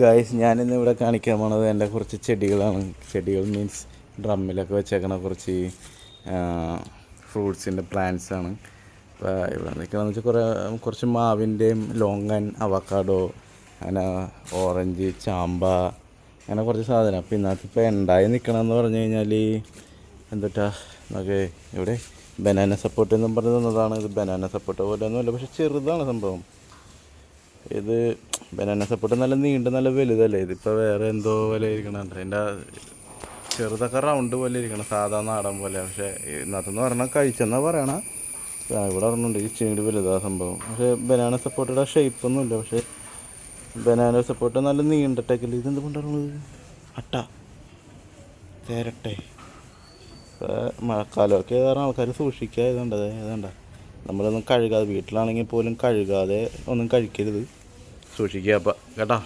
Guys, ഞാനിന്ന് ഇവിടെ കാണിക്കാൻ പോണത് എൻ്റെ കുറച്ച് ചെടികളാണ്. ചെടികൾ മീൻസ് ഡ്രമ്മിലൊക്കെ വെച്ചേക്കണ കുറച്ച് ഫ്രൂട്ട്സിൻ്റെ പ്ലാന്റ്സ് ആണ്. അപ്പോൾ ഇവിടെ നിൽക്കണമെന്ന് വെച്ചാൽ കുറച്ച് മാവിൻ്റെയും ലോങ്ങൻ, അവക്കാഡോ, അങ്ങനെ ഓറഞ്ച്, ചാമ്പ, അങ്ങനെ കുറച്ച് സാധനം. അപ്പോൾ ഇന്നത്തെ ഉണ്ടായി നിൽക്കണമെന്ന് പറഞ്ഞു കഴിഞ്ഞാൽ എന്തുട്ടാ നമുക്ക് ഇവിടെ ബനാന സപ്പോർട്ട് എന്നും പറഞ്ഞു തന്നതാണ്. ഇത് ബനാന സപ്പോർട്ട് പോലെ ഒന്നുമില്ല, പക്ഷെ ചെറുതാണ് സംഭവം. ഇത് ബനാന സപ്പോർട്ട് നല്ല നീണ്ട നല്ല വലുതല്ലേ. ഇതിപ്പോൾ വേറെ എന്തോ പോലെ ഇരിക്കണുണ്ട്. അതിൻ്റെ ചെറുതൊക്കെ റൗണ്ട് പോലെ ഇരിക്കണം, സാധാ നാടൻ പോലെ. പക്ഷേ ഇന്നത്തെന്ന് പറഞ്ഞാൽ കഴിച്ചെന്നാണ് പറയണ. ഇവിടെ പറഞ്ഞിട്ടുണ്ട് ഈ ചീട് വലുതാ സംഭവം. പക്ഷേ ബനാന സപ്പോർട്ടിയുടെ ഷേപ്പൊന്നുമില്ല. പക്ഷേ ബനാന സപ്പോർട്ട് നല്ല നീണ്ടിട്ടേക്കില്ല. ഇതെന്ത് കൊണ്ടുവരുന്നത്? അട്ട തേരട്ടെ. മഴക്കാലമൊക്കെ ഏതാറും ആൾക്കാർ സൂക്ഷിക്കുക. ഏതാണ്ട നമ്മളൊന്നും കഴുകാതെ, വീട്ടിലാണെങ്കിൽ പോലും കഴുകാതെ ഒന്നും കഴിക്കരുത്. സൂക്ഷിക്കുക അപ്പം കേട്ടോ.